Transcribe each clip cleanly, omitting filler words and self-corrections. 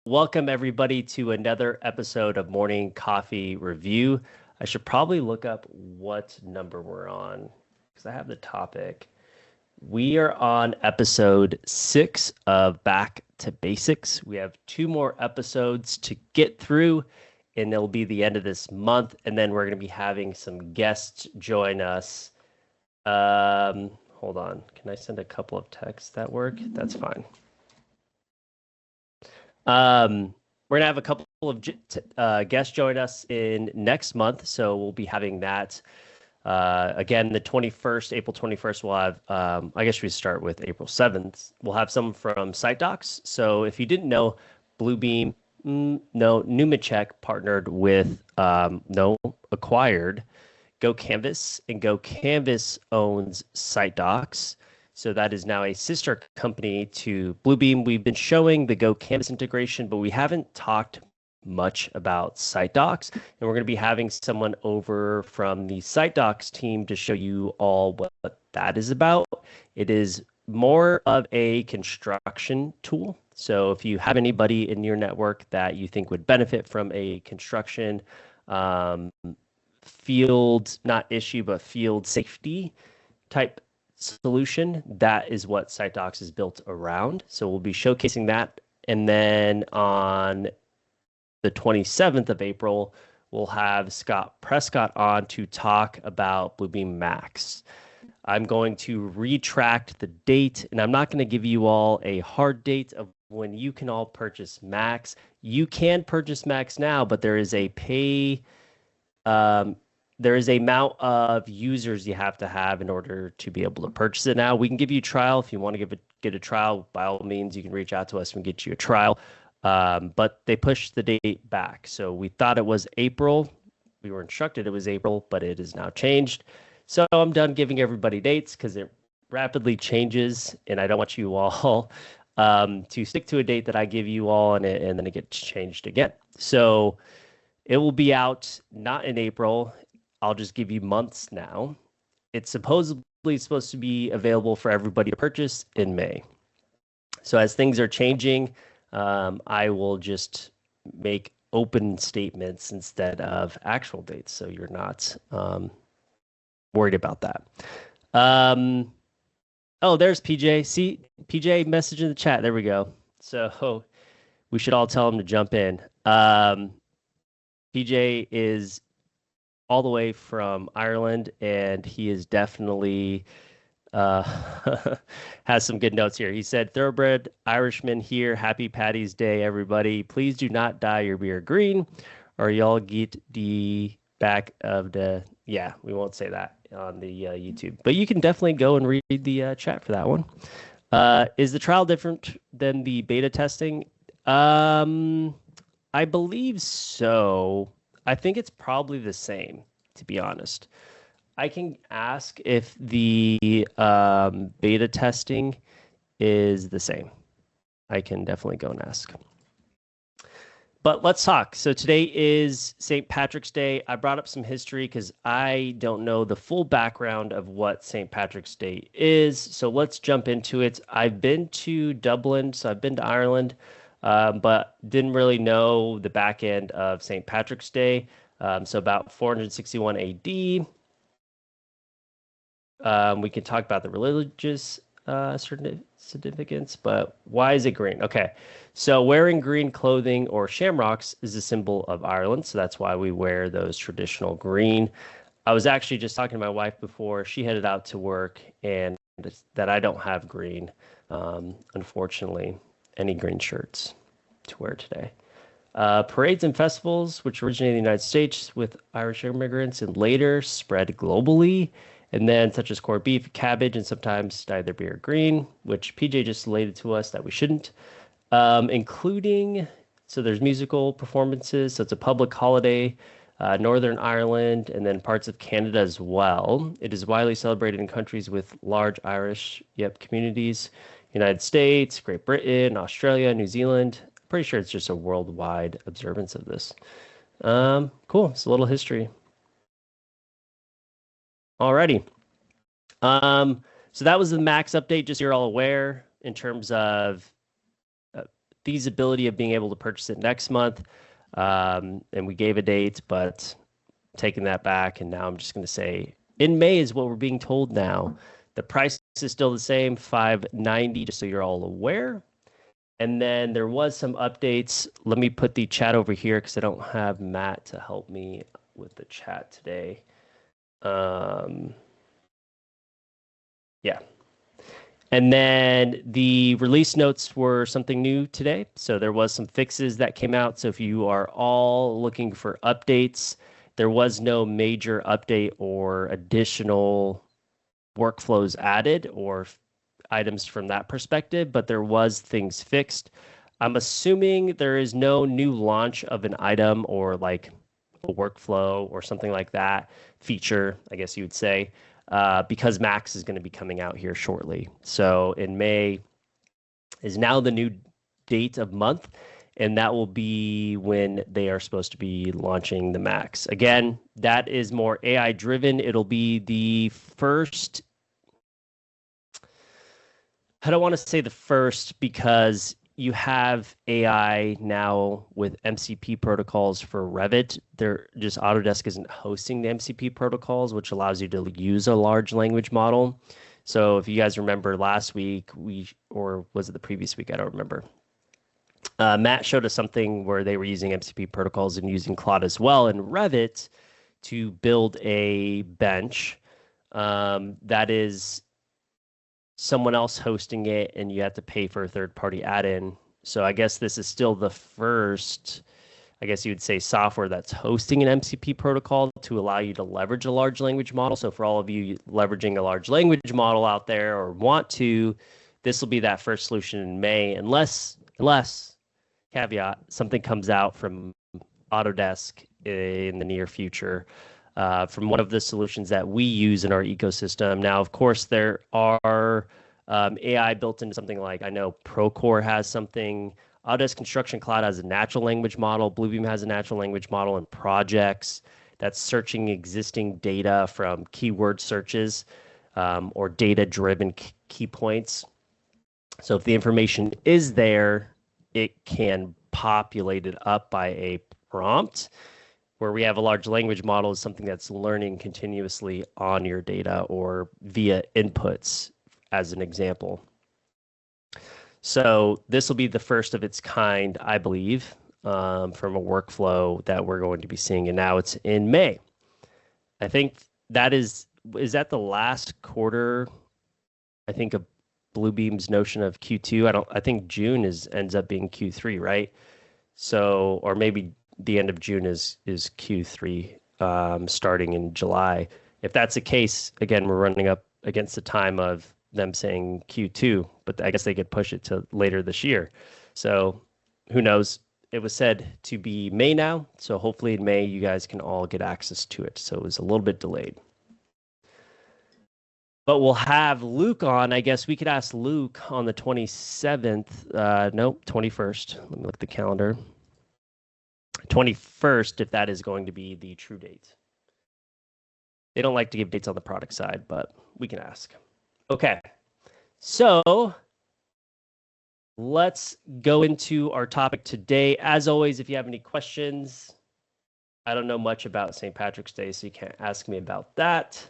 Welcome everybody to another episode of Morning Coffee Review. I should probably look up what number we're on because I have the topic. We are on episode 6 of Back to Basics. We have 2 more episodes to get through, and it'll be the end of this month. And then we're going to be having some guests join us. Hold on. Can I send a couple of texts that work? That's fine. We're gonna have a couple of guests join us in next month, so we'll be having that. Again, the 21st, April 21st, we'll have, I guess we start with April 7th. We'll have some from SiteDocs. So if you didn't know, Bluebeam, Numachek partnered with, acquired GoCanvas, and GoCanvas owns SiteDocs. So that is now a sister company to Bluebeam. We've been showing the GoCanvas integration, but we haven't talked much about SiteDocs. And we're going to be having someone over from the SiteDocs team to show you all what that is about. It is more of a construction tool. So if you have anybody in your network that you think would benefit from a construction field, not issue, but field safety type solution, that is what SiteDocs is built around. So we'll be showcasing that. And then on the 27th of April, we'll have Scott Prescott on to talk about Bluebeam Max. I'm going to retract the date, and I'm not going to give you all a hard date of when you can all purchase Max. You can purchase Max now, but there is a there is a amount of users you have to have in order to be able to purchase it now. We can give you a trial. If you want to get a trial, by all means, you can reach out to us and get you a trial. But they pushed the date back. So we thought it was April. We were instructed it was April, but it is now changed. So I'm done giving everybody dates because it rapidly changes, and I don't want you all to stick to a date that I give you all, and then it gets changed again. So it will be out not in April. I'll just give you months now. It's supposedly supposed to be available for everybody to purchase in May. So as things are changing, I will just make open statements instead of actual dates, so you're not worried about that. Oh, there's PJ. See, PJ message in the chat. There we go. So we should all tell him to jump in. PJ is all the way from Ireland, and he is definitely has some good notes here. He said, "Thoroughbred Irishman here. Happy Paddy's Day, everybody. Please do not dye your beer green, or y'all get the back of the..." Yeah, we won't say that on the YouTube, but you can definitely go and read the chat for that one. Is the trial different than the beta testing? I believe so. I think it's probably the same, to be honest. I can ask if the beta testing is the same. I can definitely go and ask. But let's talk. So today is St. Patrick's Day. I brought up some history because I don't know the full background of what St. Patrick's Day is. So let's jump into it. I've been to Dublin, so I've been to Ireland, but didn't really know the back end of St. Patrick's Day. So about 461 AD. We can talk about the religious significance, but why is it green? Okay, so wearing green clothing or shamrocks is a symbol of Ireland, so that's why we wear those traditional green. I was actually just talking to my wife before she headed out to work, and that I don't have green, unfortunately, any green shirts to wear today. Parades and festivals, which originated in the United States with Irish immigrants and later spread globally, and then such as corned beef, cabbage, and sometimes dye their beer green, which PJ just related to us that we shouldn't, including, so there's musical performances, so it's a public holiday, Northern Ireland, and then parts of Canada as well. It is widely celebrated in countries with large Irish communities, United States, Great Britain, Australia, New Zealand. Pretty sure it's just a worldwide observance of this. Cool. It's a little history. Alrighty. So that was the Max update, just so you're all aware in terms of feasibility of being able to purchase it next month. And we gave a date, but taking that back, and now I'm just going to say in May is what we're being told now. The price is still the same, $590, just so you're all aware. And then there was some updates. Let me put the chat over here because I don't have Matt to help me with the chat today. Yeah. And then the release notes were something new today. So there was some fixes that came out. So if you are all looking for updates, there was no major update or additional workflows added or items from that perspective, but there was things fixed. I'm assuming there is no new launch of an item or like a workflow or something like that feature, I guess you would say, because Max is going to be coming out here shortly. So in May is now the new date of month, and that will be when they are supposed to be launching the Max. Again, that is more AI driven. It'll be the first, I don't want to say the first because you have AI now with MCP protocols for Revit. They're just Autodesk isn't hosting the MCP protocols, which allows you to use a large language model. So if you guys remember last week, or was it the previous week? I don't remember. Matt showed us something where they were using MCP protocols and using Claude as well in Revit to build a bench that is someone else hosting it, and you have to pay for a third-party add-in. So I guess this is still the first, I guess you would say, software that's hosting an MCP protocol to allow you to leverage a large language model. So for all of you leveraging a large language model out there or want to, this will be that first solution in May, unless caveat, something comes out from Autodesk in the near future. From one of the solutions that we use in our ecosystem. Now, of course, there are AI built into something like, I know Procore has something, Autodesk Construction Cloud has a natural language model, Bluebeam has a natural language model and projects that's searching existing data from keyword searches or data-driven key points. So if the information is there, it can populate it up by a prompt. Where we have a large language model is something that's learning continuously on your data or via inputs, as an example. So this will be the first of its kind, I believe, from a workflow that we're going to be seeing. And now it's in May. I think that is that the last quarter, I think, of Bluebeam's notion of Q2. I think June ends up being Q3, right? So, or maybe the end of June is Q3, starting in July. If that's the case, again, we're running up against the time of them saying Q2, but I guess they could push it to later this year. So who knows? It was said to be May now, so hopefully in May you guys can all get access to it. So it was a little bit delayed. But we'll have Luke on. I guess we could ask Luke on the 27th. Nope, 21st. Let me look at the calendar. 21st, if that is going to be the true date. They don't like to give dates on the product side, but we can ask. Okay, so let's go into our topic today. As always, if you have any questions, I don't know much about St. Patrick's Day, so you can't ask me about that.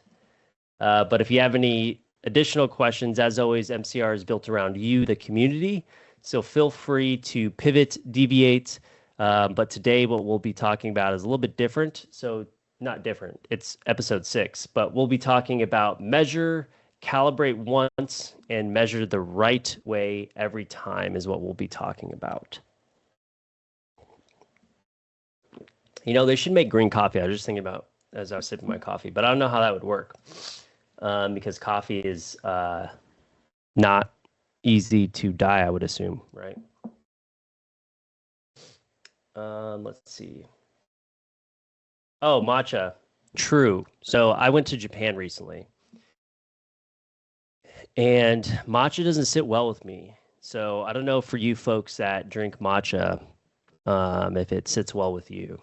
But if you have any additional questions, as always, MCR is built around you, the community. So feel free to pivot, deviate. But today what we'll be talking about is a little bit different. So not different, it's episode 6, but we'll be talking about measure, calibrate once, and measure the right way every time is what we'll be talking about. You know, they should make green coffee. I was just thinking about as I was sipping my coffee, but I don't know how that would work because coffee is not easy to dye, I would assume, right? Let's see. Oh, matcha. True. So I went to Japan recently, and matcha doesn't sit well with me. So I don't know for you folks that drink matcha, if it sits well with you,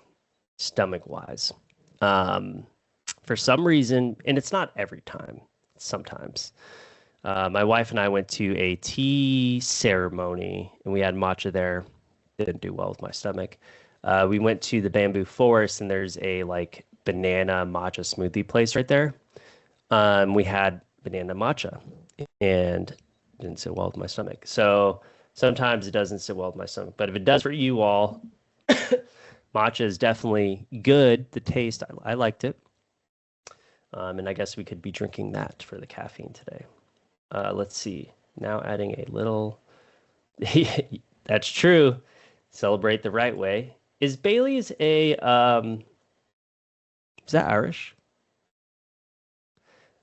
stomach-wise. For some reason, and it's not every time, sometimes. My wife and I went to a tea ceremony, and we had matcha there. Didn't do well with my stomach. We went to the bamboo forest, and there's a like banana matcha smoothie place right there. We had banana matcha, and it didn't sit well with my stomach. So sometimes it doesn't sit well with my stomach, but if it does for you all, matcha is definitely good. The taste, I liked it. And I guess we could be drinking that for the caffeine today. Let's see. Now adding a little. That's true. Celebrate the right way. Is Bailey's a? Is that Irish?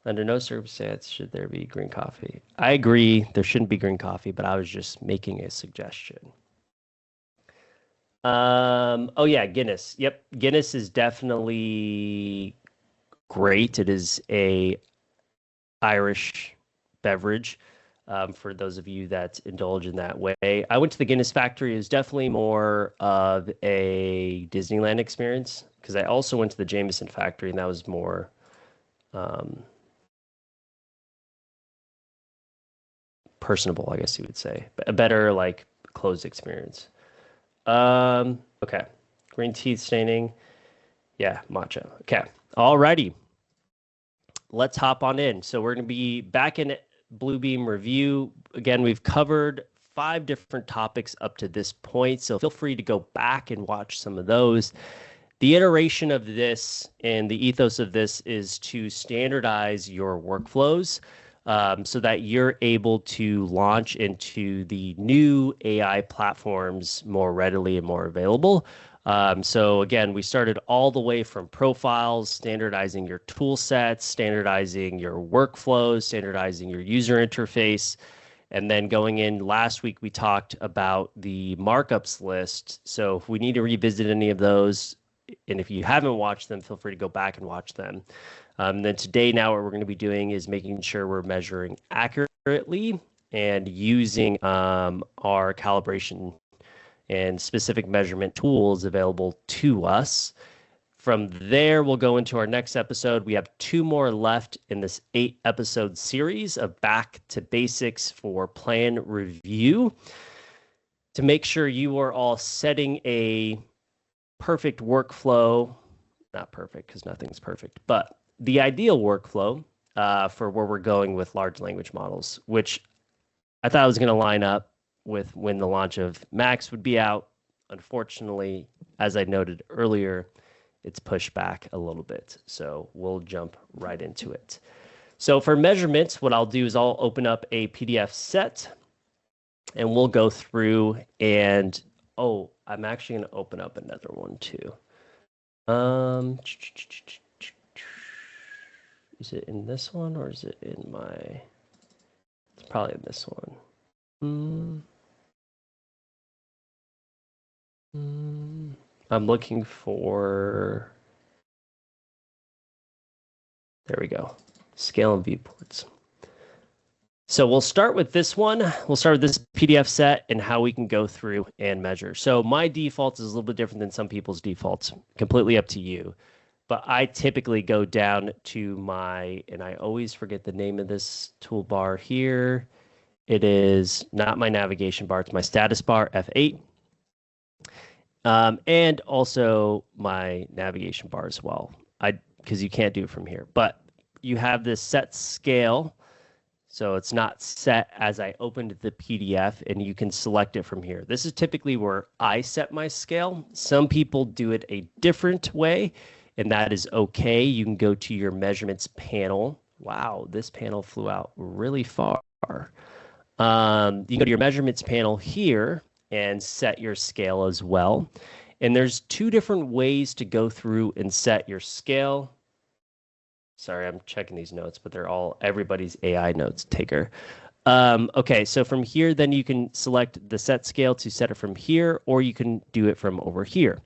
Under no circumstance should there be green coffee. I agree. There shouldn't be green coffee, but I was just making a suggestion. Oh yeah, Guinness. Yep, Guinness is definitely great. It is a Irish beverage. For those of you that indulge in that way, I went to the Guinness factory. It was definitely more of a Disneyland experience because I also went to the Jameson factory, and that was more personable, I guess you would say, a better like closed experience. Okay, green teeth staining. Yeah, matcha. Okay, alrighty. Let's hop on in. So we're going to be back in Bluebeam Revu. Again, we've covered 5 different topics up to this point, so feel free to go back and watch some of those. The iteration of this and the ethos of this is to standardize your workflows so that you're able to launch into the new AI platforms more readily and more available. So again, we started all the way from profiles, standardizing your tool sets, standardizing your workflows, standardizing your user interface. And then going in last week, we talked about the markups list. So if we need to revisit any of those, and if you haven't watched them, feel free to go back and watch them. Then today, now what we're going to be doing is making sure we're measuring accurately and using our calibration and specific measurement tools available to us. From there, we'll go into our next episode. We have 2 more left in this 8-episode series of Back to Basics for Plan Review to make sure you are all setting a perfect workflow. Not perfect because nothing's perfect, but the ideal workflow for where we're going with large language models, which I thought was going to line up with when the launch of Max would be out. Unfortunately, as I noted earlier, it's pushed back a little bit. So we'll jump right into it. So for measurements, what I'll do is I'll open up a PDF set and we'll go through and, oh, I'm actually going to open up another one too. Is it in this one or is it in my, it's probably in this one. I'm looking for, there we go, scale and viewports. So we'll start with this one. We'll start with this PDF set and how we can go through and measure. So my default is a little bit different than some people's defaults, completely up to you. But I typically go down to my, and I always forget the name of this toolbar here. It is not my navigation bar, it's my status bar, F8. And also my navigation bar as well, because you can't do it from here. But you have this set scale, so it's not set as I opened the PDF, and you can select it from here. This is typically where I set my scale. Some people do it a different way, and that is okay. You can go to your measurements panel. Wow, this panel flew out really far. You go to your measurements panel here and set your scale as well. And there's 2 different ways to go through and set your scale. Sorry, I'm checking these notes, but they're all everybody's AI notes taker. Okay, so from here, then you can select the set scale to set it from here, or you can do it from over here.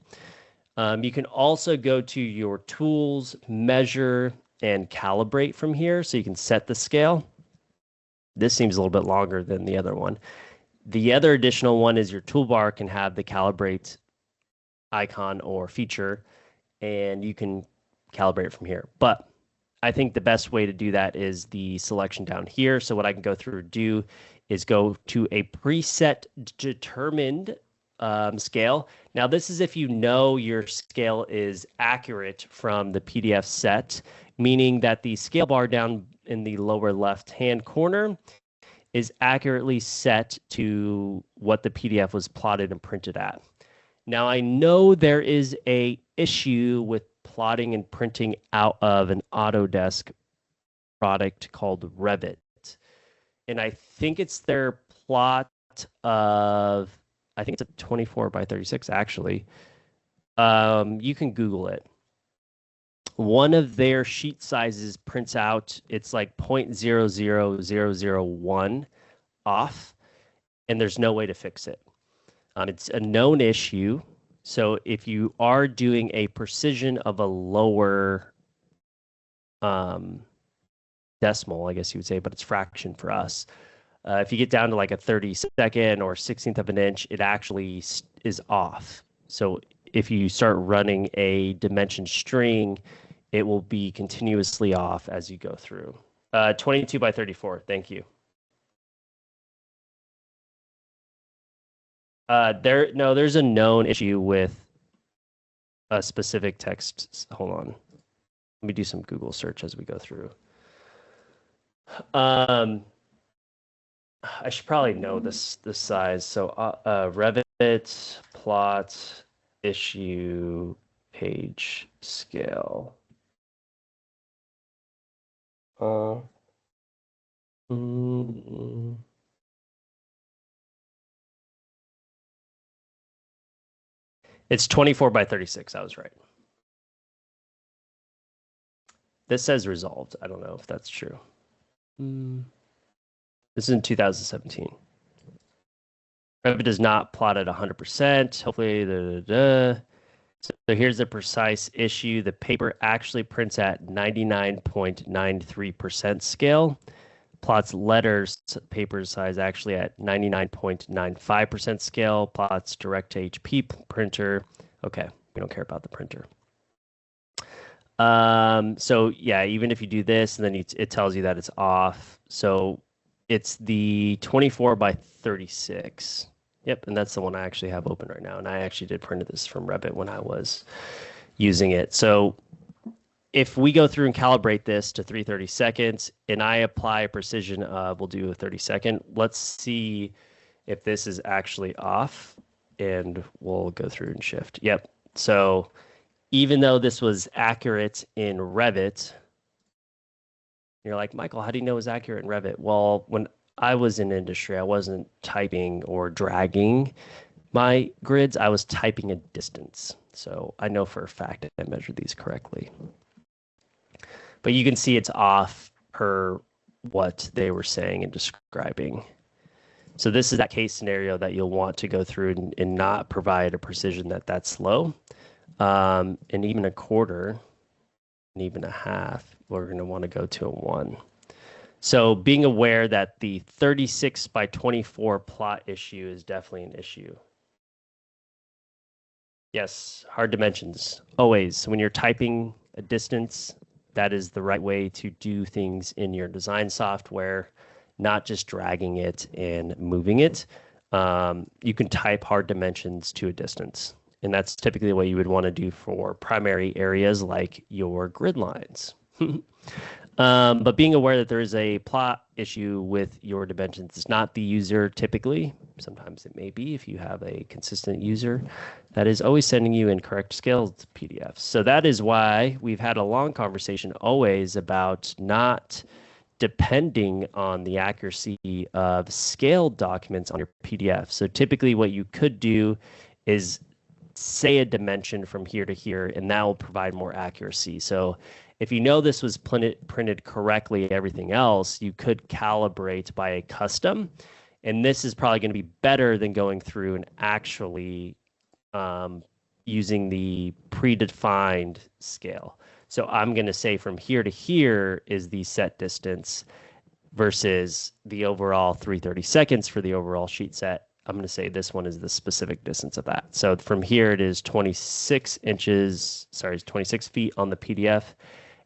You can also go to your tools, measure, and calibrate from here, so you can set the scale. This seems a little bit longer than the other one. The other additional one is your toolbar can have the calibrate icon or feature, and you can calibrate from here. But I think the best way to do that is the selection down here. So what I can go through and do is go to a preset determined scale. Now, this is if you know your scale is accurate from the PDF set, meaning that the scale bar down in the lower left-hand corner is accurately set to what the PDF was plotted and printed at. Now, I know there is a issue with plotting and printing out of an Autodesk product called Revit. And I think it's their plot of, I think it's a 24 by 36 actually. You can Google it. One of their sheet sizes prints out, it's like 0.00001 off, and there's no way to fix it. It's a known issue. So if you are doing a precision of a lower decimal, I guess you would say, but it's fraction for us. If you get down to like a 32nd or 16th of an inch, it actually is off. So if you start running a dimension string, it will be continuously off as you go through. 22 by 34, thank you. There's a known issue with a specific text. Hold on. Let me do some Google search as we go through. I should probably know this size. So Revit plot issue page scale. It's 24 by 36. I was right. This says resolved. I don't know if that's true. This is in 2017. Revit does not plot at 100%. Hopefully, So here's the precise issue. The paper actually prints at 99.93% scale. Plots letters paper size actually at 99.95% scale. Plots direct to HP printer. Okay, we don't care about the printer. So yeah, even if you do this, and then it tells you that it's off. So it's the 24 by 36. Yep, and that's the one I actually have open right now. And I actually did print this from Revit when I was using it. So if we go through and calibrate this to 3/32, and I apply a precision of, we'll do a 32nd. Let's see if this is actually off, and we'll go through and shift. Yep. So even though this was accurate in Revit, you're like, Michael, how do you know it was accurate in Revit? Well, when I was in industry, I wasn't typing or dragging my grids. I was typing a distance. So I know for a fact I measured these correctly. But you can see it's off per what they were saying and describing. So this is that case scenario that you'll want to go through and not provide a precision that's low. And even a quarter and even a half, we're going to want to go to a 1. So being aware that the 36 by 24 plot issue is definitely an issue. Yes, hard dimensions, always. When you're typing a distance, that is the right way to do things in your design software, not just dragging it and moving it. You can type hard dimensions to a distance, and that's typically what you would want to do for primary areas like your grid lines. But being aware that there is a plot issue with your dimensions, it's not the user typically. Sometimes it may be if you have a consistent user that is always sending you incorrect scaled PDFs. So that is why we've had a long conversation always about not depending on the accuracy of scaled documents on your PDF. So typically what you could do is say a dimension from here to here, and that will provide more accuracy. So if you know this was printed correctly, everything else, you could calibrate by a custom. And this is probably going to be better than going through and actually using the predefined scale. So I'm going to say from here to here is the set distance versus the overall 3/32 for the overall sheet set. I'm going to say this one is the specific distance of that. So from here it is 26 feet on the PDF.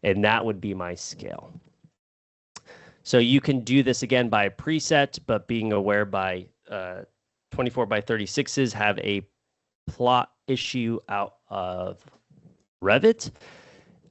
and that would be my scale. So you can do this again by preset, but being aware by 24 by 36s have a plot issue out of Revit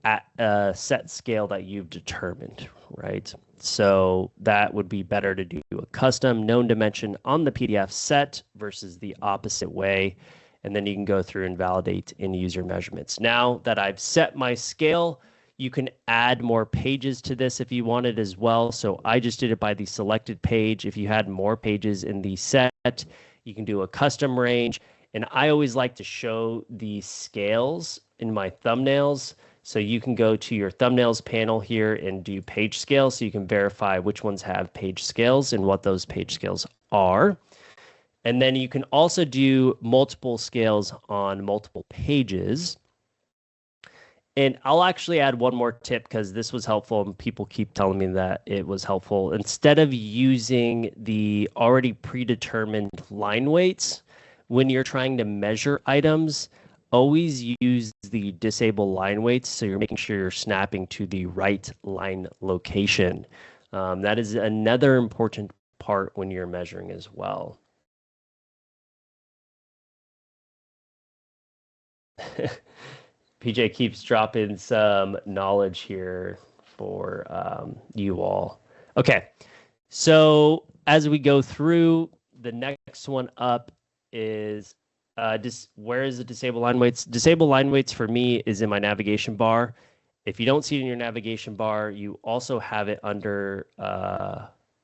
at a set scale that you've determined, right? So that would be better to do a custom known dimension on the PDF set versus the opposite way. And then you can go through and validate and use your measurements. Now that I've set my scale, you can add more pages to this if you wanted as well. So I just did it by the selected page. If you had more pages in the set, you can do a custom range. And I always like to show the scales in my thumbnails. So you can go to your thumbnails panel here and do page scale so you can verify which ones have page scales and what those page scales are. And then you can also do multiple scales on multiple pages. And I'll actually add one more tip because this was helpful and people keep telling me that it was helpful. Instead of using the already predetermined line weights, when you're trying to measure items, always use the disable line weights so you're making sure you're snapping to the right line location. That is another important part when you're measuring as well. PJ keeps dropping some knowledge here for you all. Okay, so as we go through, the next one up is where is the disable line weights? Disable line weights for me is in my navigation bar. If you don't see it in your navigation bar, you also have it under,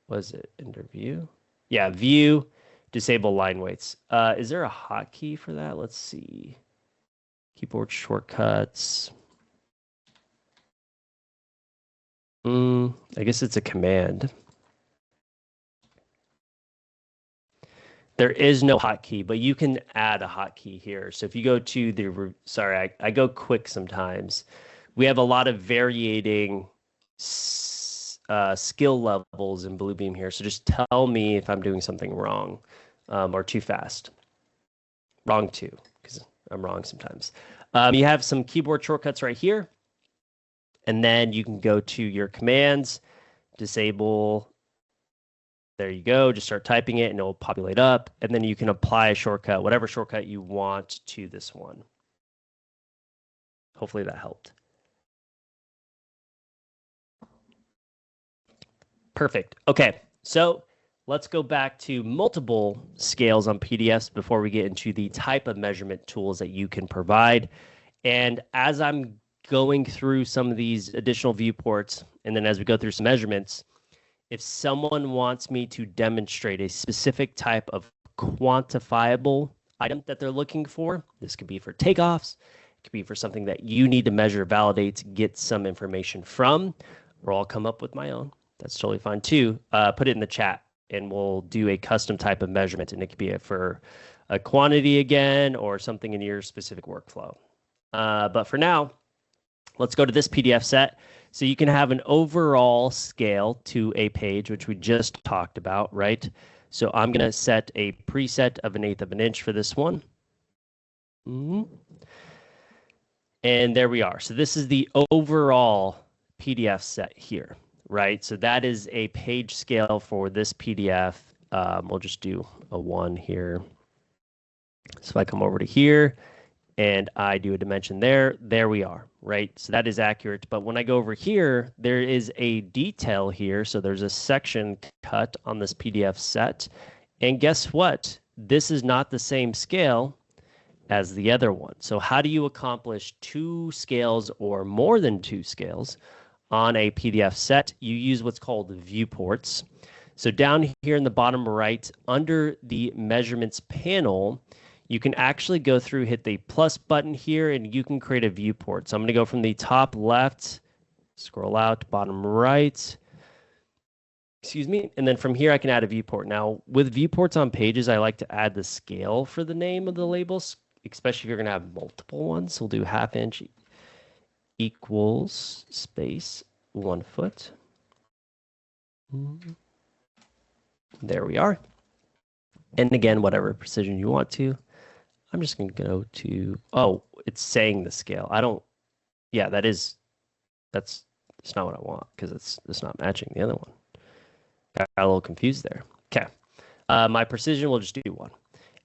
was it under view? Yeah, view, disable line weights. Is there a hotkey for that? Let's see. Keyboard shortcuts. I guess it's a command. There is no hotkey, but you can add a hotkey here. So if you go to the, sorry, I go quick sometimes. We have a lot of varying skill levels in Bluebeam here. So just tell me if I'm doing something wrong or too fast. Wrong too, because I'm wrong sometimes. You have some keyboard shortcuts right here. And then you can go to your commands, disable. There you go. Just start typing it and it will populate up. And then you can apply a shortcut, whatever shortcut you want to this one. Hopefully that helped. Perfect. Okay, so let's go back to multiple scales on PDFs before we get into the type of measurement tools that you can provide. And as I'm going through some of these additional viewports, and then as we go through some measurements, if someone wants me to demonstrate a specific type of quantifiable item that they're looking for, this could be for takeoffs, it could be for something that you need to measure, validate, get some information from, or I'll come up with my own. That's totally fine too. Put it in the chat and we'll do a custom type of measurement, and it could be for a quantity again or something in your specific workflow. But for now, let's go to this PDF set. So you can have an overall scale to a page, which we just talked about, right? So I'm going to set a preset of 1/8 of an inch for this one. And there we are. So this is the overall PDF set here, right? So that is a page scale for this PDF. We'll just do a 1 here. So if I come over to here, and I do a dimension there we are, right? So that is accurate. But when I go over here, there is a detail here. So there's a section cut on this PDF set. And guess what? This is not the same scale as the other one. So how do you accomplish 2 scales or more than 2 scales on a PDF set? You use what's called viewports. So down here in the bottom right, under the measurements panel, you can actually go through, hit the plus button here, and you can create a viewport. So I'm going to go from the top left, scroll out, bottom right, excuse me, and then from here I can add a viewport. Now, with viewports on pages, I like to add the scale for the name of the labels, especially if you're going to have multiple ones. So we'll do 1/2 inch equals space 1 foot. There we are. And again, whatever precision you want to. I'm just going to go to, oh, it's saying the scale. I don't, yeah, that is That's not what I want because it's not matching the other one. Got a little confused there. Okay. My precision will just do 1.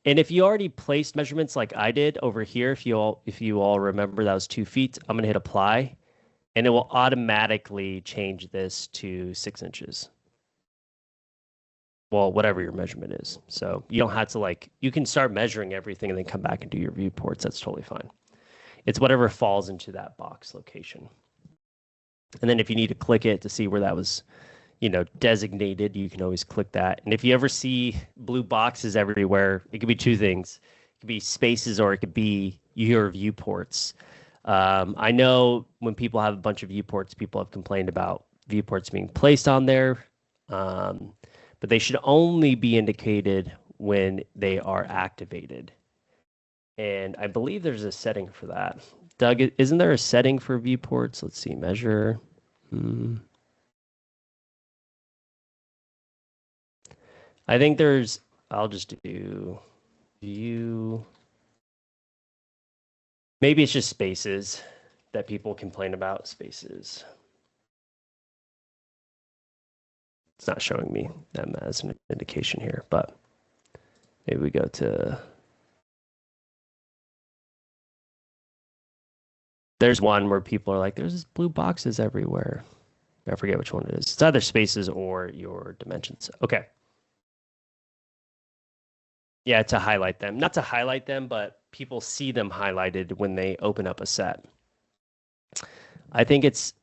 And if you already placed measurements like I did over here, if you all remember that was 2 feet, I'm gonna hit apply, and it will automatically change this to 6 inches. Well, whatever your measurement is. So you don't have to you can start measuring everything and then come back and do your viewports. That's totally fine. It's whatever falls into that box location. And then if you need to click it to see where that was, designated, you can always click that. And if you ever see blue boxes everywhere, it could be 2 things. It could be spaces or it could be your viewports. I know when people have a bunch of viewports, people have complained about viewports being placed on there. But they should only be indicated when they are activated. And I believe there's a setting for that. Doug, isn't there a setting for viewports? Let's see, measure. I think I'll just do view. Maybe it's just spaces that people complain about, spaces. It's not showing me them as an indication here, but maybe we go to, there's one where people are like, there's blue boxes everywhere. I forget which one it is. It's either spaces or your dimensions. Okay. Yeah, to highlight them. Not to highlight them, but people see them highlighted when they open up a set. I think it's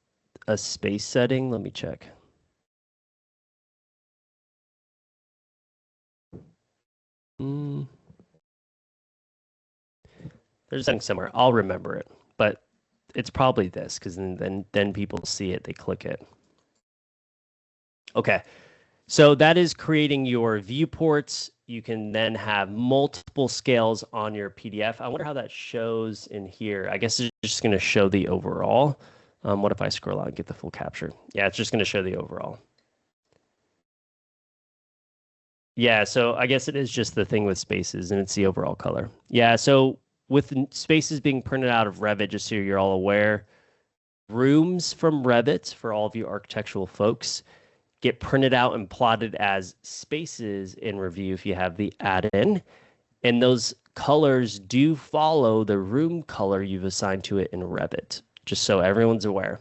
a space setting. Let me check. There's something somewhere. I'll remember it, but it's probably this because then people see it, they click it. Okay, so that is creating your viewports. You can then have multiple scales on your PDF. I wonder how that shows in here. I guess it's just going to show the overall. What if I scroll out and get the full capture? Yeah, it's just going to show the overall. Yeah, so I guess it is just the thing with spaces, and it's the overall color. Yeah, so with spaces being printed out of Revit, just so you're all aware, rooms from Revit, for all of you architectural folks, get printed out and plotted as spaces in Revu if you have the add-in. And those colors do follow the room color you've assigned to it in Revit, just so everyone's aware.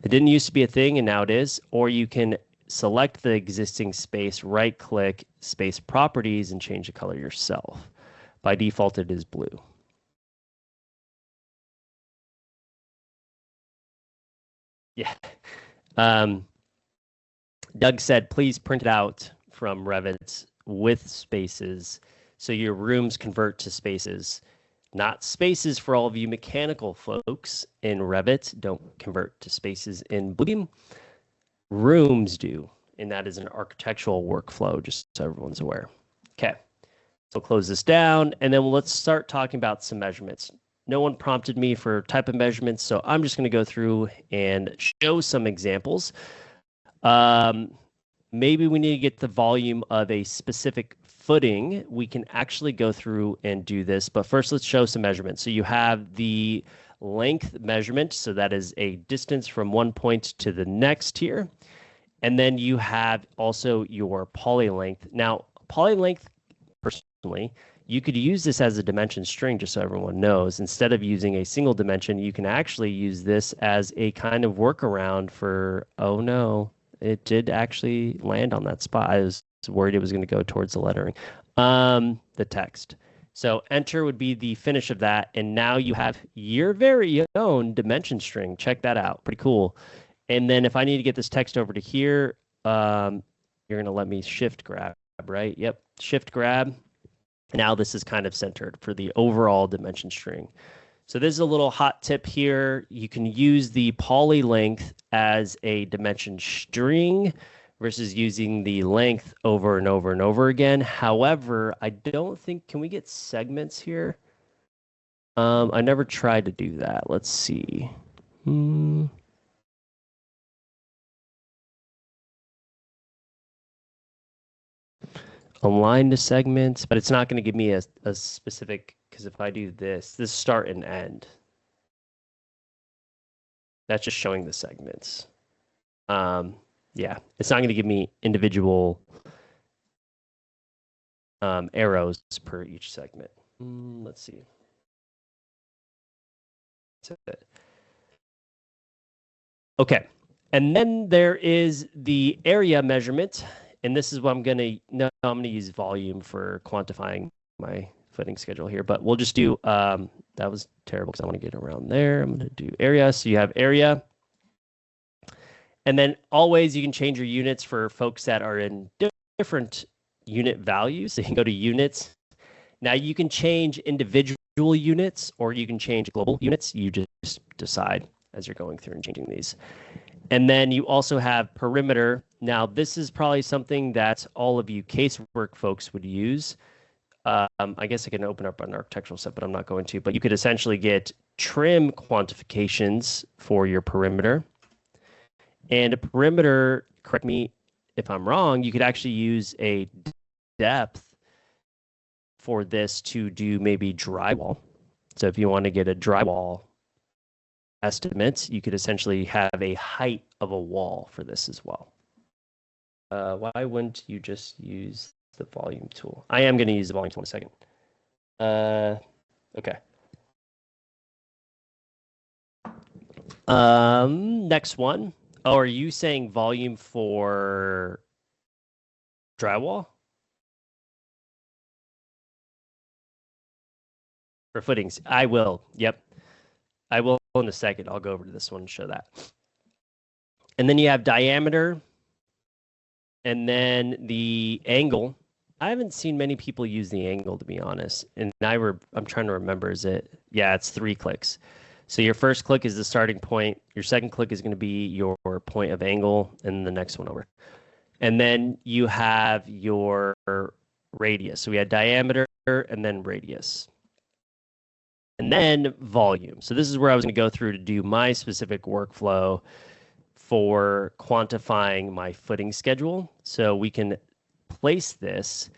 It didn't used to be a thing, and now it is. Or you can select the existing space, right-click space properties, and change the color yourself. By default, it is blue. Yeah. Doug said, please print it out from Revit with spaces so your rooms convert to spaces. Not spaces for all of you mechanical folks in Revit. Don't convert to spaces in Bluebeam. Rooms do, and that is an architectural workflow, just so everyone's aware. Okay, so close this down, and then let's start talking about some measurements. No one prompted me for type of measurements, so I'm just going to go through and show some examples. Maybe we need to get the volume of a specific footing. We can actually go through and do this, but first let's show some measurements. So you have the length measurement, so that is a distance from one point to the next here. And then you have also your poly length. Now, poly length, personally, you could use this as a dimension string, just so everyone knows. Instead of using a single dimension, you can actually use this as a kind of workaround for, oh no, it did actually land on that spot. I was worried it was going to go towards the lettering, the text. So enter would be the finish of that. And now you have your very own dimension string. Check that out. Pretty cool. And then if I need to get this text over to here, you're going to let me shift grab, right? Yep. Shift grab. Now this is kind of centered for the overall dimension string. So this is a little hot tip here. You can use the poly length as a dimension string versus using the length over and over and over again. However, I don't think, can we get segments here? I never tried to do that. Let's see. Align to segments, but it's not going to give me a specific, because if I do this start and end. That's just showing the segments. Yeah, it's not going to give me individual arrows per each segment. Let's see. That's it. Okay, and then there is the area measurement, and this is what I'm going to. No, I'm going to use volume for quantifying my footing schedule here, but we'll just do. That was terrible because I want to get around there. I'm going to do area. So you have area. And then always you can change your units for folks that are in different unit values. So you can go to units. Now you can change individual units or you can change global units. You just decide as you're going through and changing these. And then you also have perimeter. Now this is probably something that all of you casework folks would use. I guess I can open up an architectural set, but I'm not going to. But you could essentially get trim quantifications for your perimeter. And a perimeter, correct me if I'm wrong, you could actually use a depth for this to do maybe drywall. So if you want to get a drywall estimate, you could essentially have a height of a wall for this as well. Why wouldn't you just use the volume tool? I am going to use the volume tool in a second. Okay. Next one. Oh, are you saying volume for drywall? For footings? I will. Yep. I will in a second. I'll go over to this one and show that. And then you have diameter. And then the angle. I haven't seen many people use the angle, to be honest. And I'm trying to remember, yeah, it's 3 clicks. So your first click is the starting point. Your second click is going to be your point of angle, and the next one over. And then you have your radius. So we had diameter and then radius. And then volume. So this is where I was going to go through to do my specific workflow for quantifying my footing schedule. So we can place this,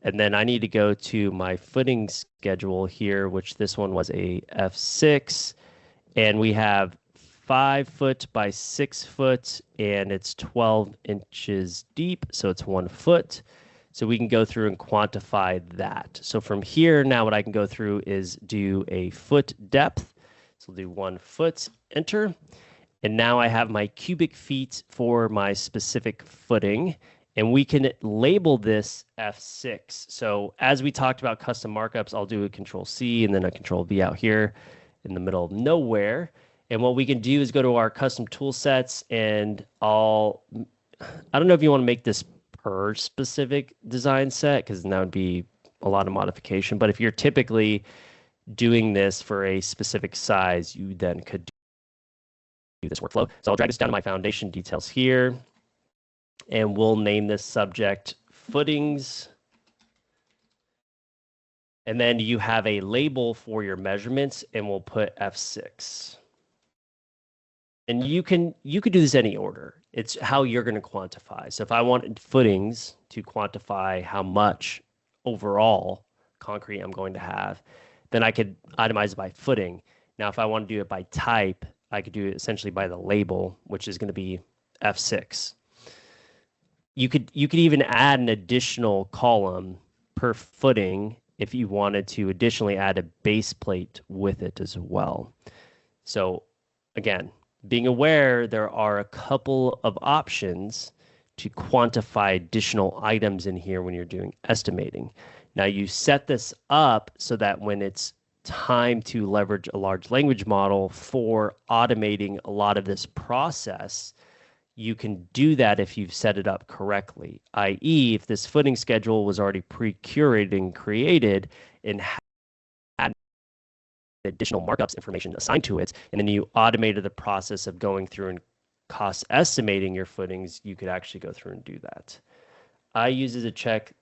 and then I need to go to my footing schedule here, which this one was a F6. And we have 5 foot by 6 foot, and it's 12 inches deep, so it's 1 foot. So we can go through and quantify that. So from here, now what I can go through is do a foot depth. So we'll do 1 foot, enter. And now I have my cubic feet for my specific footing. And we can label this F6. So as we talked about custom markups, I'll do a Control C and then a Control V out here in the middle of nowhere. And what we can do is go to our custom tool sets, and I don't know if you want to make this per specific design set, because that would be a lot of modification. But if you're typically doing this for a specific size, you then could do this workflow. So I'll drag this down to my foundation details here, and we'll name this subject footings. And then you have a label for your measurements, and we'll put F6. And you could do this any order. It's how you're going to quantify. So if I wanted footings to quantify how much overall concrete I'm going to have, then I could itemize it by footing. Now, if I want to do it by type, I could do it essentially by the label, which is going to be F6. You could even add an additional column per footing if you wanted to additionally add a base plate with it as well. So again, being aware there are a couple of options to quantify additional items in here when you're doing estimating. Now you set this up so that when it's time to leverage a large language model for automating a lot of this process, you can do that if you've set it up correctly, i.e. if this footing schedule was already pre-curated and created and had additional markups information assigned to it, and then you automated the process of going through and cost estimating your footings, you could actually go through and do that. I use it to check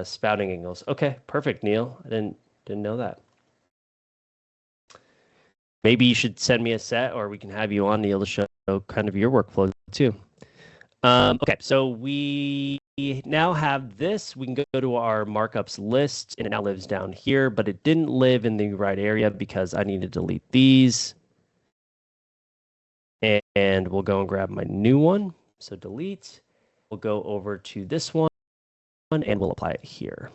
spouting angles. Okay, perfect, Neil. I didn't know that. Maybe you should send me a set, or we can have you on, Neil, to show kind of your workflow too. Okay, so we now have this. We can go to our markups list, and it now lives down here, but it didn't live in the right area because I need to delete these. and we'll go and grab my new one. So delete. We'll go over to this one and we'll apply it here.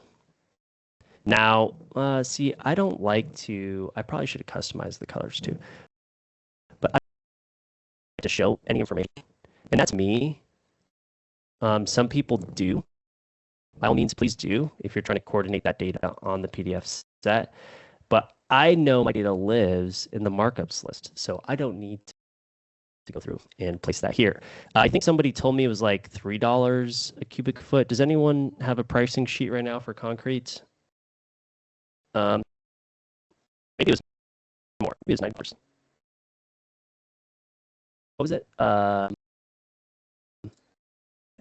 Now, see, I don't like to, I probably should have customized the colors too, but I like to show any information, and that's me. Some people do. By all means, please do if you're trying to coordinate that data on the PDF set. But I know my data lives in the markups list, so I don't need to go through and place that here. I think somebody told me it was like $3 a cubic foot. Does anyone have a pricing sheet right now for concrete? Maybe it was more. Maybe it was $9. What was it?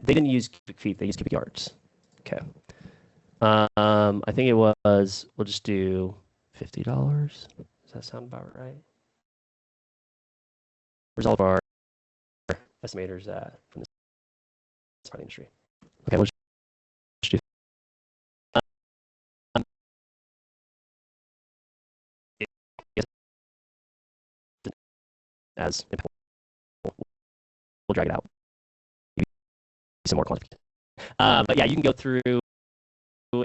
They didn't use cubic feet. They used cubic yards. Okay. I think it was, we'll just do $50. Does that sound about right? Where's all of our estimators at from this part of the industry? Okay, we'll just do as we'll drag it out. Some more quantification. But yeah, you can go through,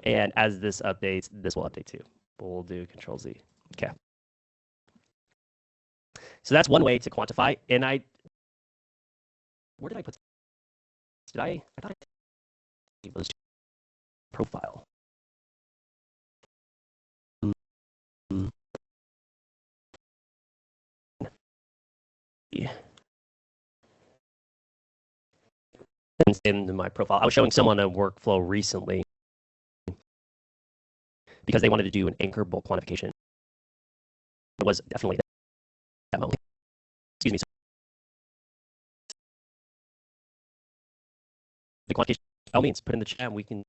and as this updates, this will update too. But we'll do Control Z. Okay. So that's one way to quantify. And where did I put? I thought I gave those to profile. Yeah. In my profile, I was showing someone a workflow recently because they wanted to do an anchor bolt quantification. It was definitely that moment. Excuse me. The quantification, by all means, put in the chat and we can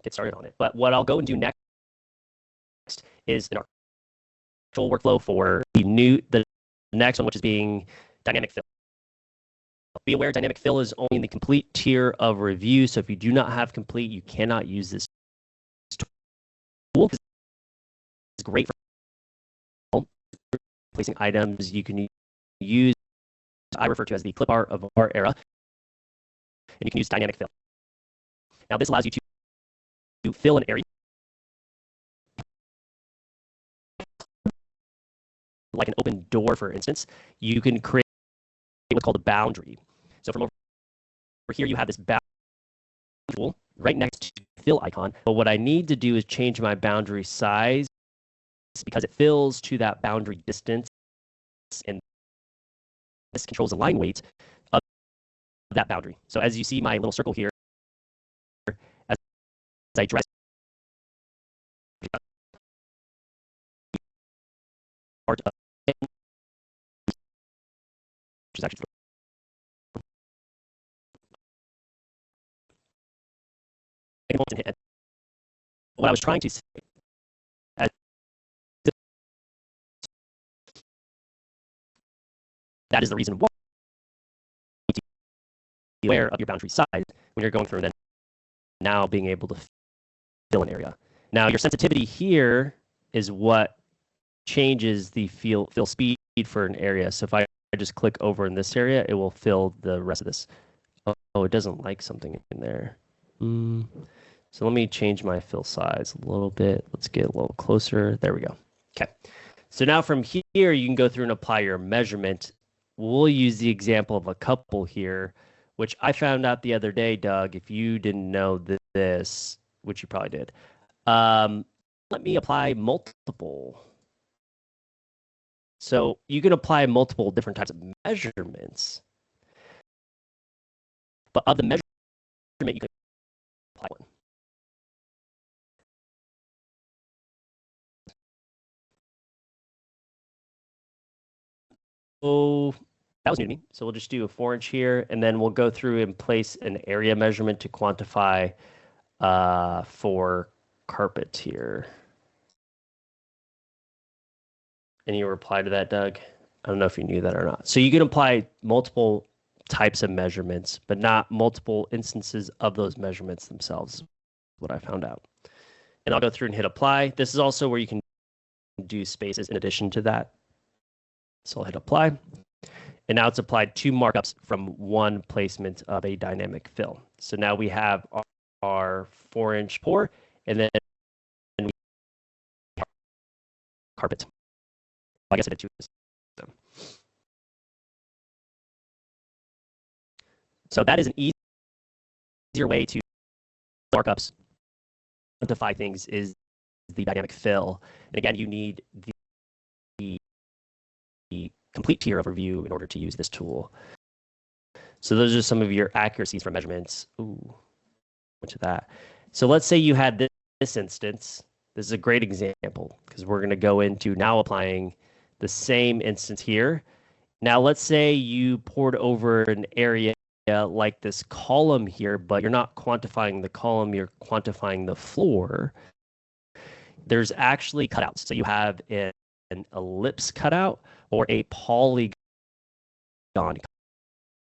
get started on it. But what I'll go and do next is an actual workflow for the next one, which is being dynamic fill. Be aware, dynamic fill is only in the complete tier of review. So if you do not have complete, you cannot use this tool. It's great for placing items. You can use, I refer to as the clip art of our era, and you can use dynamic fill. Now this allows you to fill an area like an open door, for instance. You can create what's called a boundary. So from over here, you have this boundary tool right next to the fill icon. But what I need to do is change my boundary size because it fills to that boundary distance, and this controls the line weight of that boundary. So as you see my little circle here, as I dress, part of which is actually what I was trying to say, that is the reason why you need to be aware of your boundary size when you're going through and then now being able to fill an area. Now your sensitivity here is what changes the fill speed for an area. So if I just click over in this area, it will fill the rest of this. Oh, it doesn't like something in there. So let me change my fill size a little bit. Let's get a little closer. There we go. Okay. So now from here, you can go through and apply your measurement. We'll use the example of a couple here, which I found out the other day, Doug, if you didn't know this, which you probably did. Let me apply multiple. So you can apply multiple different types of measurements. But of the measurement, you can apply one. So that was new to me. So we'll just do a 4-inch here, and then we'll go through and place an area measurement to quantify for carpet here. Any reply to that, Doug? I don't know if you knew that or not. So you can apply multiple types of measurements, but not multiple instances of those measurements themselves, what I found out. And I'll go through and hit apply. This is also where you can do spaces in addition to that. So I'll hit apply. And now it's applied 2 markups from 1 placement of a dynamic fill. So now we have our 4-inch pour, and then we have carpet. I guess I did 2. So that is an easier way to markups, quantify things is the dynamic fill. And again, you need the complete tier overview in order to use this tool. So those are some of your accuracies for measurements. Ooh, went to that. So let's say you had this instance. This is a great example because we're going to go into now applying the same instance here. Now let's say you poured over an area like this column here, but you're not quantifying the column, you're quantifying the floor. There's actually cutouts. So you have an ellipse cutout or a polygon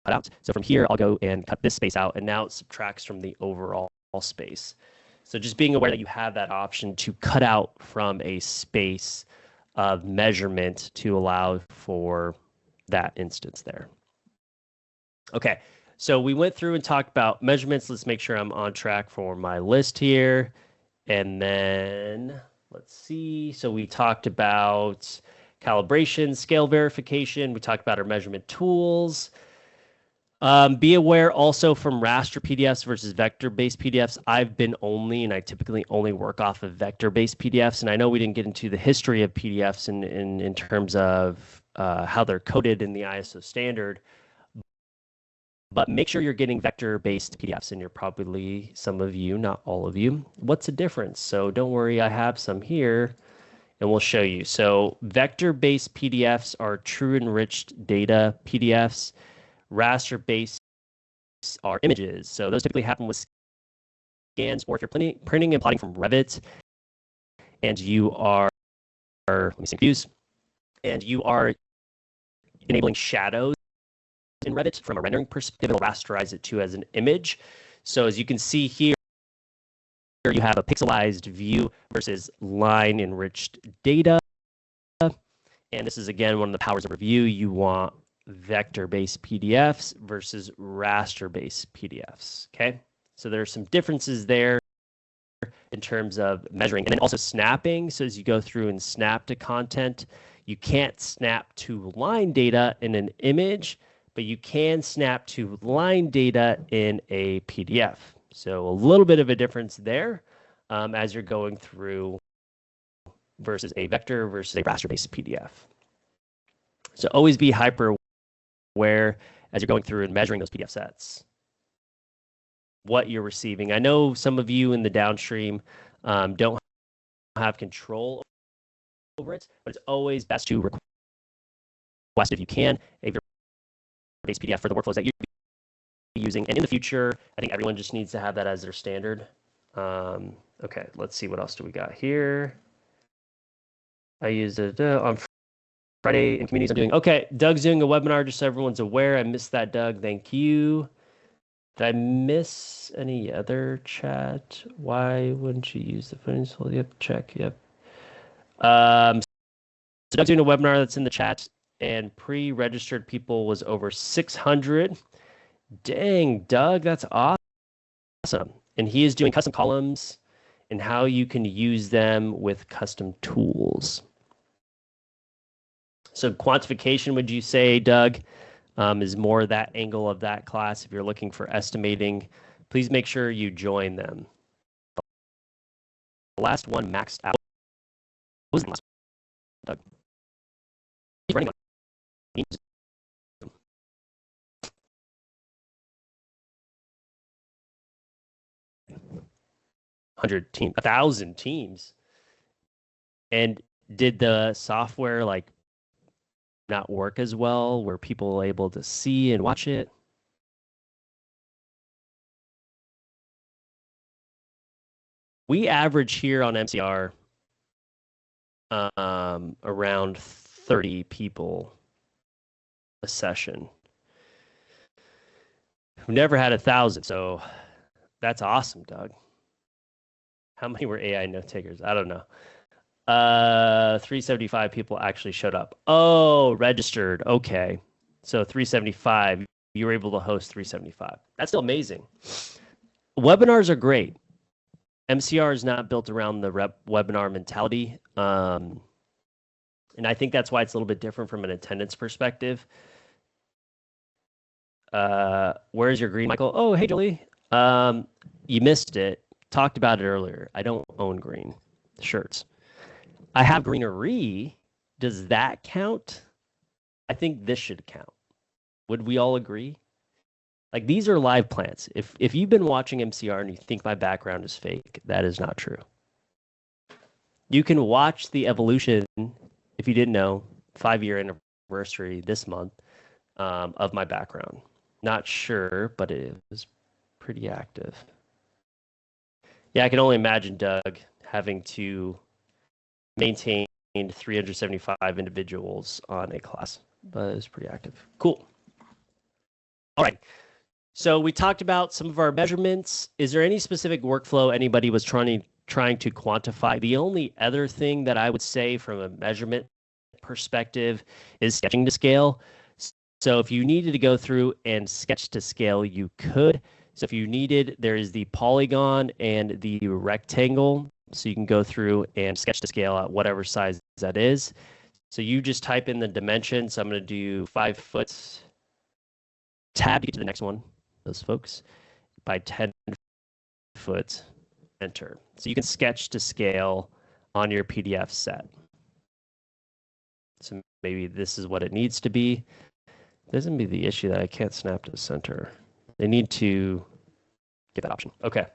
cutout. So from here, I'll go and cut this space out, and now it subtracts from the overall space. So just being aware that you have that option to cut out from a space of measurement to allow for that instance there. Okay, so we went through and talked about measurements. Let's make sure I'm on track for my list here. And then let's see. So we talked about calibration, scale verification. We talked about our measurement tools. Be aware also from raster PDFs versus vector-based PDFs. I've been and I typically only work off of vector-based PDFs. And I know we didn't get into the history of PDFs in terms of how they're coded in the ISO standard. But make sure you're getting vector-based PDFs, and you're probably, some of you, not all of you. What's the difference? So don't worry, I have some here, and we'll show you. So vector-based PDFs are true enriched data PDFs. Raster-based are images. So those typically happen with scans, or if you're printing and plotting from Revit, and you are, let me see, views, and you are enabling shadows in Revit from a rendering perspective, it'll rasterize it too as an image. So as you can see here, you have a pixelized view versus line enriched data. And this is, again, one of the powers of Revu. You want vector-based PDFs versus raster-based PDFs, okay? So there are some differences there in terms of measuring. And then also snapping. So as you go through and snap to content, you can't snap to line data in an image, but you can snap to line data in a PDF. So a little bit of a difference there as you're going through versus a vector versus a raster-based PDF. So always be hyper aware as you're going through and measuring those PDF sets, what you're receiving. I know some of you in the downstream don't have control over it, but it's always best to request, if you can, a based PDF for the workflows that you're using. And in the future, I think everyone just needs to have that as their standard. Okay, let's see, what else do we got here? I used it on Friday in communities I'm doing. Okay, Doug's doing a webinar, just so everyone's aware. I missed that, Doug. Thank you. Did I miss any other chat? Why wouldn't you use the footage? Yep, check, yep. So Doug's doing a webinar that's in the chat, and pre-registered people was over 600. Dang, Doug, that's awesome. And he is doing custom columns and how you can use them with custom tools. So quantification, would you say, Doug, is more that angle of that class? If you're looking for estimating, please make sure you join them. The last one maxed out. What was the last one, Doug? He's running on Teams. 100 teams, 1,000 teams. And did the software like not work as well? Were people able to see and watch it? We average here on MCR around 30 people a session. We've never had 1,000, so that's awesome, Doug. How many were AI note takers? I don't know. 375 people actually showed up. Oh, registered. Okay. So 375, you were able to host 375. That's still amazing. Webinars are great. MCR is not built around the webinar mentality. And I think that's why it's a little bit different from an attendance perspective. Where's your green, Michael? Oh, hey, Julie. You missed it. Talked about it earlier. I don't own green shirts. I have greenery. Does that count? I think this should count. Would we all agree? Like, these are live plants. If you've been watching MCR and you think my background is fake, that is not true. You can watch the evolution, if you didn't know, 5-year anniversary this month of my background. Not sure, but it was pretty active. Yeah, I can only imagine Doug having to maintain 375 individuals on a class, but it was pretty active. Cool. All right. So we talked about some of our measurements. Is there any specific workflow anybody was trying to quantify? The only other thing that I would say from a measurement perspective is sketching to scale. So if you needed to go through and sketch to scale, you could. So if you needed, there is the polygon and the rectangle. So you can go through and sketch to scale at whatever size that is. So you just type in the dimension. So I'm going to do 5 foot. Tab to get to the next one, those folks, by 10 foot, enter. So you can sketch to scale on your PDF set. So maybe this is what it needs to be. Doesn't be the issue that I can't snap to the center. They need to get that option. Okay.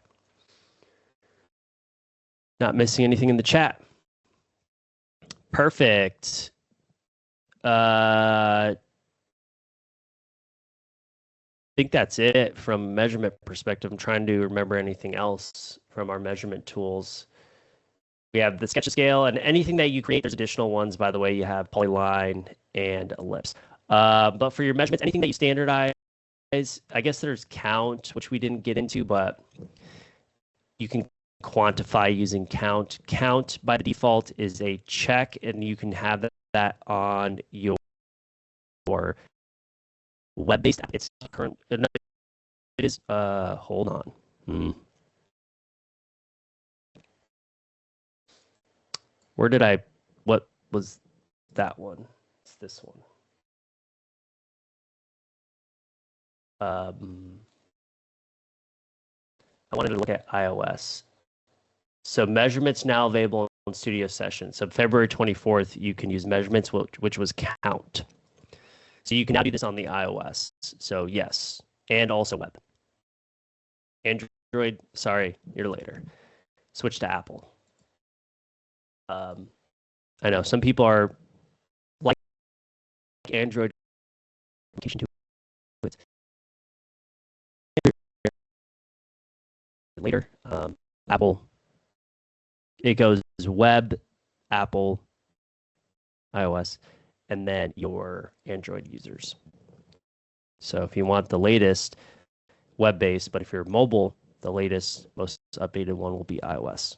Not missing anything in the chat. Perfect. I think that's it from a measurement perspective. I'm trying to remember anything else from our measurement tools. We have the sketch to scale, and anything that you create, there's additional ones, by the way. You have polyline and ellipse. But for your measurements, anything that you standardize, I guess there's count, which we didn't get into, but you can quantify using count. Count by the default is a check, and you can have that on your web-based app. It's current. It is. Hold on. Where did I? What was that one? It's this one. I wanted to look at iOS. So measurements now available on Studio Session. So February 24th, you can use measurements, which was count. So you can now do this on the iOS. So yes, and also web. Android, sorry, you're later. Switch to Apple. I know some people are like Android later. Apple, it goes web, Apple, iOS, and then your Android users. So if you want the latest web-based, but if you're mobile, the latest, most updated one will be iOS.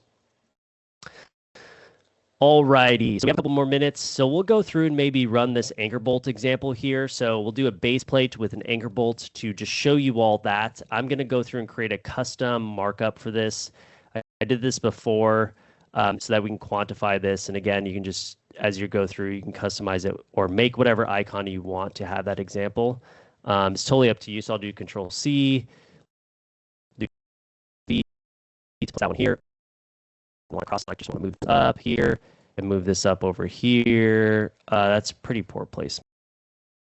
Alrighty, so we have a couple more minutes. So we'll go through and maybe run this anchor bolt example here. So we'll do a base plate with an anchor bolt to just show you all that. I'm going to go through and create a custom markup for this. I did this before so that we can quantify this. And again, you can just, as you go through, you can customize it or make whatever icon you want to have that example. It's totally up to you. So I'll do Control C, do V, put that one here. I want to cross select, just want to move this up here and move this up over here. That's pretty poor placement.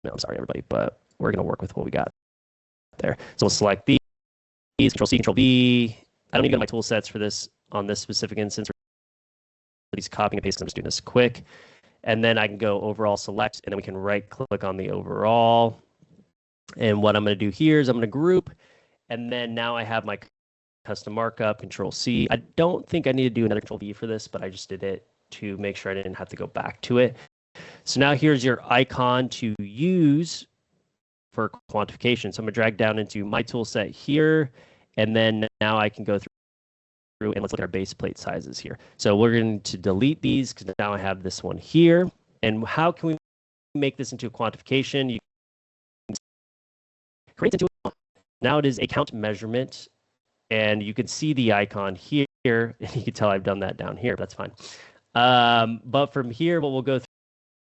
No, I'm sorry, everybody, but we're going to work with what we got there. So we'll select these, Control C, Control V. I don't need to go to my tool sets for this on this specific instance. These copying and pasting, I'm just doing this quick. And then I can go overall select, and then we can right click on the overall. And what I'm going to do here is I'm going to group, and then now I have my custom markup, Control C. I don't think I need to do another Control V for this, but I just did it to make sure I didn't have to go back to it. So now here's your icon to use for quantification. So I'm going to drag down into my tool set here, and then now I can go through and let's look at our base plate sizes here. So we're going to delete these because now I have this one here. And how can we make this into a quantification? You creates into a, now it is a count measurement, and you can see the icon here, and you can tell I've done that down here, but that's fine. But from here, what we'll go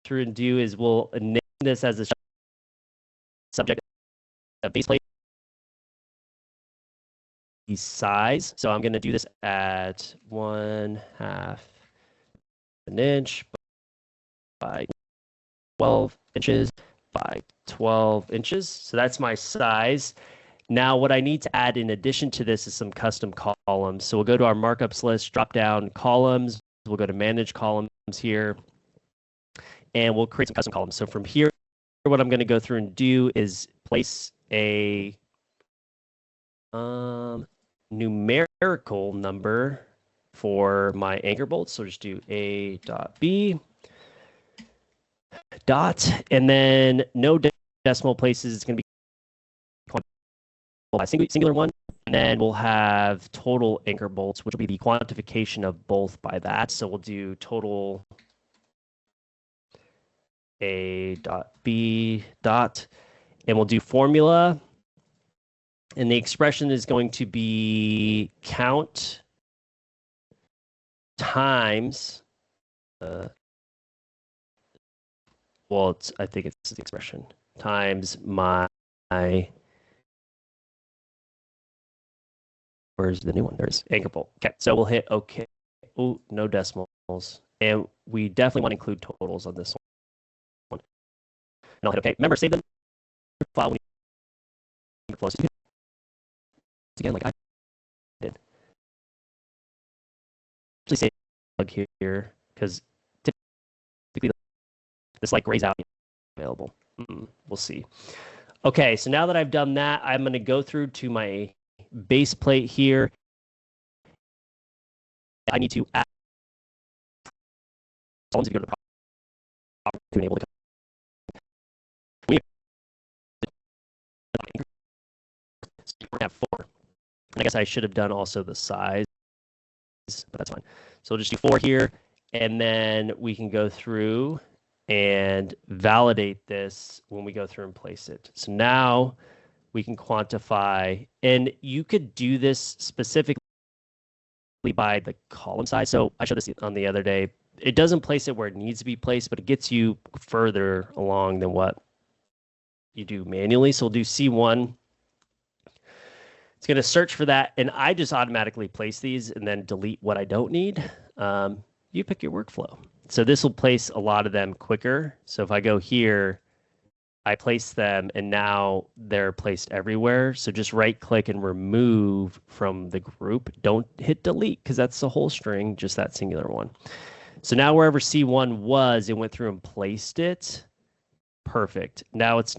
through and do is we'll name this as a subject, a base plate size. So I'm going to do this at 1/2 an inch by 12 inches by 12 inches. So that's my size. Now what I need to add in addition to this is some custom columns. So we'll go to our markups list, drop down columns. We'll go to manage columns here, and we'll create some custom columns. So from here, what I'm going to go through and do is place a numerical number for my anchor bolts. So just do A.B dot, and then no decimal places. It's going to be a singular one, and then we'll have total anchor bolts, which will be the quantification of both by that. So we'll do total A dot B dot, and we'll do formula, and the expression is going to be count times well, I think it's the expression times my, where's the new one? There's anchor bolt. Okay, so we'll hit OK. Oh, no decimals. And we definitely want to include totals on this one. And I'll hit OK. Remember, save them file when you close it. Again, like I did. Actually, save plug here because typically this like grays out available. We'll see. Okay, so now that I've done that, I'm going to go through to my base plate here. I need to add columns. If you go to the property to enable the we have 4. And I guess I should have done also the size, but that's fine. So we'll just do 4 here, and then we can go through and validate this when we go through and place it. So now we can quantify, and you could do this specifically by the column size. So I showed this on the other day. It doesn't place it where it needs to be placed, but it gets you further along than what you do manually. So we'll do C1. It's going to search for that, and I just automatically place these and then delete what I don't need. You pick your workflow. So this will place a lot of them quicker. So if I go here, I place them, and now they're placed everywhere. So just right-click and remove from the group. Don't hit delete because that's the whole string, just that singular one. So now wherever C1 was, it went through and placed it. Perfect. Now it's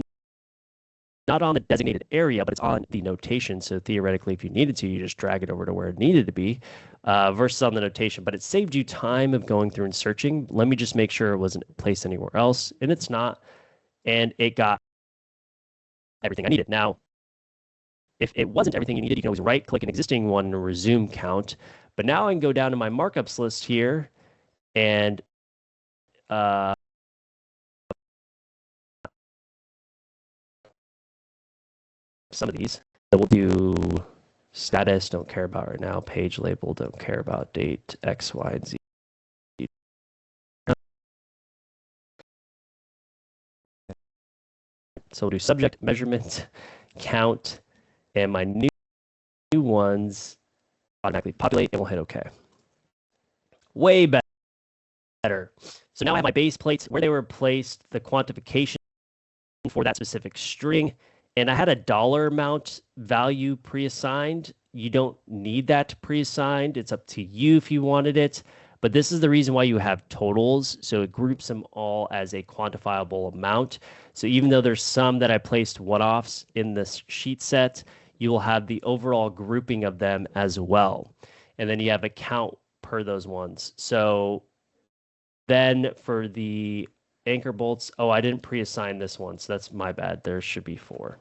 not on the designated area, but it's on the notation. So theoretically, if you needed to, you just drag it over to where it needed to be versus on the notation. But it saved you time of going through and searching. Let me just make sure it wasn't placed anywhere else. And it's not. And it got everything I needed. Now, if it wasn't everything you needed, you can always right-click an existing one and resume count. But now I can go down to my markups list here and some of these. So we'll do status, don't care about right now. Page label, don't care about. Date, X, Y, and Z. So we'll do subject, measurement, count, and my new ones automatically populate, and we'll hit OK. Way better. So now I have my base plates where they were placed, the quantification for that specific string, and I had a dollar amount value pre-assigned. You don't need that pre-assigned. It's up to you if you wanted it. But this is the reason why you have totals. So it groups them all as a quantifiable amount. So even though there's some that I placed one-offs in this sheet set, you will have the overall grouping of them as well. And then you have a count per those ones. So then for the anchor bolts, oh, I didn't pre-assign this one, so that's my bad. There should be 4.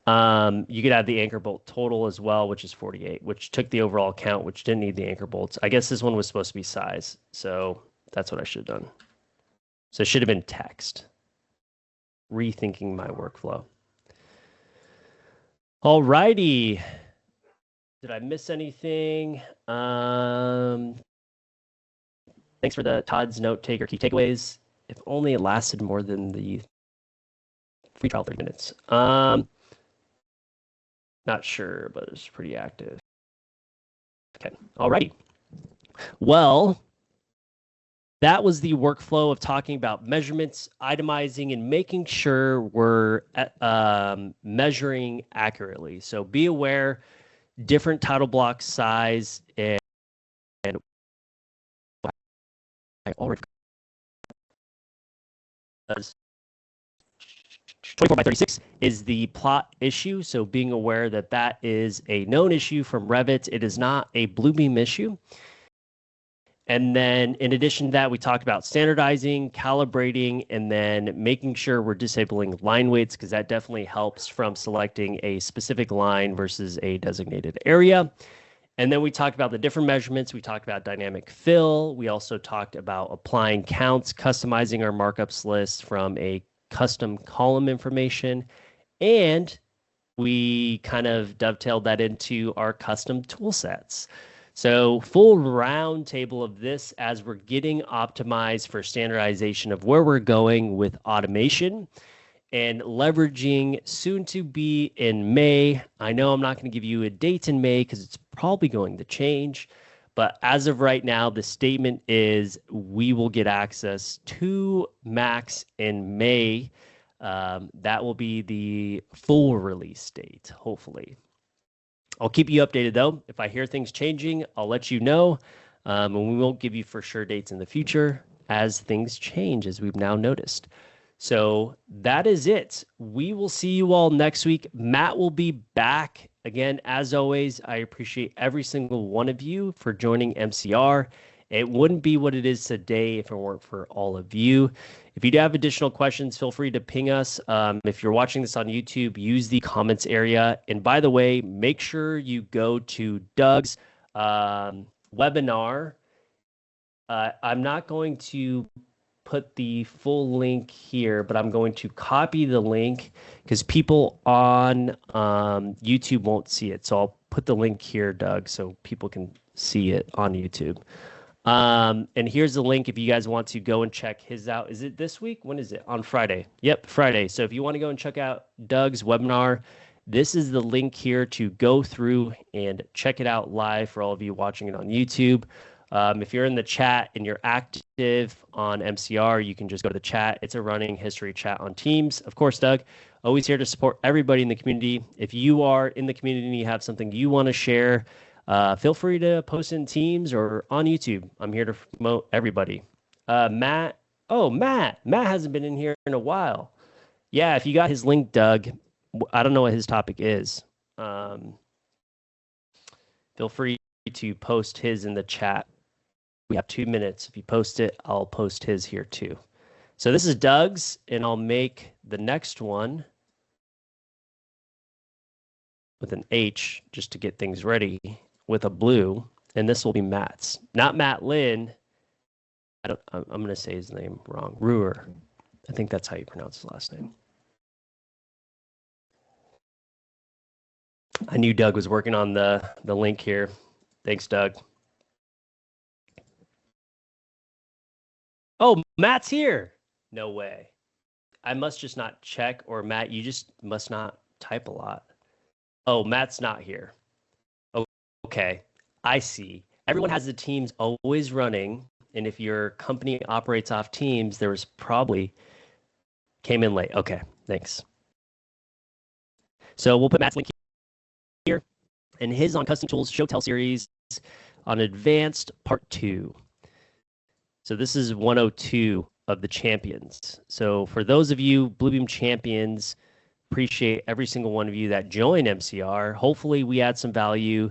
You could add the anchor bolt total as well, which is 48, which took the overall count, which didn't need the anchor bolts. I guess this one was supposed to be size, so that's what I should have done. So it should have been text. Rethinking my workflow. All righty. Did I miss anything? Thanks for the Todd's note taker key takeaways. If only it lasted more than the free trial 30 minutes. Not sure, but it's pretty active. Okay. All righty. Well, that was the workflow of talking about measurements, itemizing, and making sure we're measuring accurately. So be aware, different title block size and I already 24 by 36 is the plot issue. So being aware that that is a known issue from Revit. It is not a Bluebeam issue. And then in addition to that, we talked about standardizing, calibrating, and then making sure we're disabling line weights because that definitely helps from selecting a specific line versus a designated area. And then we talked about the different measurements. We talked about dynamic fill. We also talked about applying counts, customizing our markups list from a custom column information. And we kind of dovetailed that into our custom tool sets. So full round table of this as we're getting optimized for standardization of where we're going with automation and leveraging soon to be in May. I know I'm not going to give you a date in May because it's probably going to change. But as of right now, the statement is we will get access to Max in May. That will be the full release date, hopefully. I'll keep you updated though. If I hear things changing, I'll let you know. And we won't give you for sure dates in the future as things change, as we've now noticed. So that is it. We will see you all next week. Matt will be back again. As always, I appreciate every single one of you for joining MCR. It wouldn't be what it is today if it weren't for all of you. If you do have additional questions, feel free to ping us. If you're watching this on YouTube, use the comments area. And by the way, make sure you go to Doug's webinar. I'm not going to put the full link here, but I'm going to copy the link because people on YouTube won't see it. So I'll put the link here, Doug, so people can see it on YouTube. And here's the link if you guys want to go and check his out. Is it this week? When is it? On Friday. Yep, Friday. So if you want to go and check out Doug's webinar, this is the link here to go through and check it out live for all of you watching it on YouTube. If you're in the chat and you're active on MCR, you can just go to the chat. It's a running history chat on Teams. Of course, Doug, always here to support everybody in the community. If you are in the community and you have something you want to share, feel free to post in Teams or on YouTube. I'm here to promote everybody. Matt. Oh, Matt. Matt hasn't been in here in a while. Yeah, if you got his link, Doug, I don't know what his topic is. Feel free to post his in the chat. We have 2 minutes. If you post it, I'll post his here too. So this is Doug's, and I'll make the next one with an H just to get things ready with a blue, and this will be Matt's. Not Matt Lynn. I'm going to say his name wrong. Ruhr. I think that's how you pronounce his last name. I knew Doug was working on the link here. Thanks, Doug. Oh, Matt's here. No way. I must just not check, or Matt, you just must not type a lot. Oh, Matt's not here. Okay, I see. Everyone has the Teams always running, and if your company operates off Teams, there was probably came in late. Okay, thanks. So we'll put Matt's link here, and his on Custom Tools Show Tell series on Advanced Part 2. So this is 102 of the champions. So for those of you Bluebeam champions, appreciate every single one of you that join MCR. Hopefully we add some value.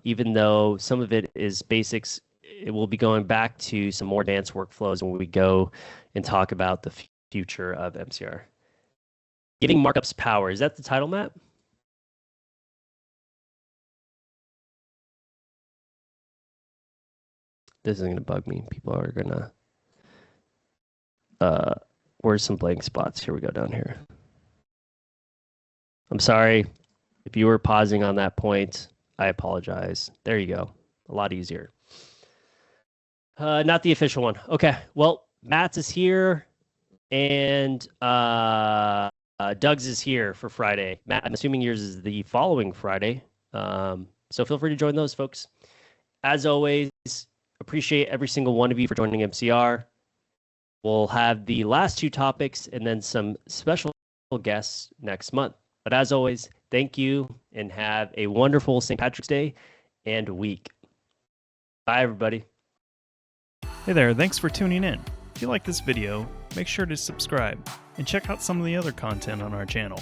Even though some of it is basics, it will be going back to some more advanced workflows when we go and talk about the future of MCR. Giving markups power. Is that the title, Matt? This is going to bug me. People are going to... where's some blank spots? Here we go down here. I'm sorry if you were pausing on that point. I apologize. There you go. A lot easier. Not the official one. Okay. Well, Matt's is here, and Doug's is here for Friday. Matt, I'm assuming yours is the following Friday. So feel free to join those, folks. As always, appreciate every single one of you for joining MCR. We'll have the last two topics and then some special guests next month. But as always, thank you and have a wonderful St. Patrick's Day and week. Bye, everybody. Hey there, thanks for tuning in. If you like this video, make sure to subscribe and check out some of the other content on our channel.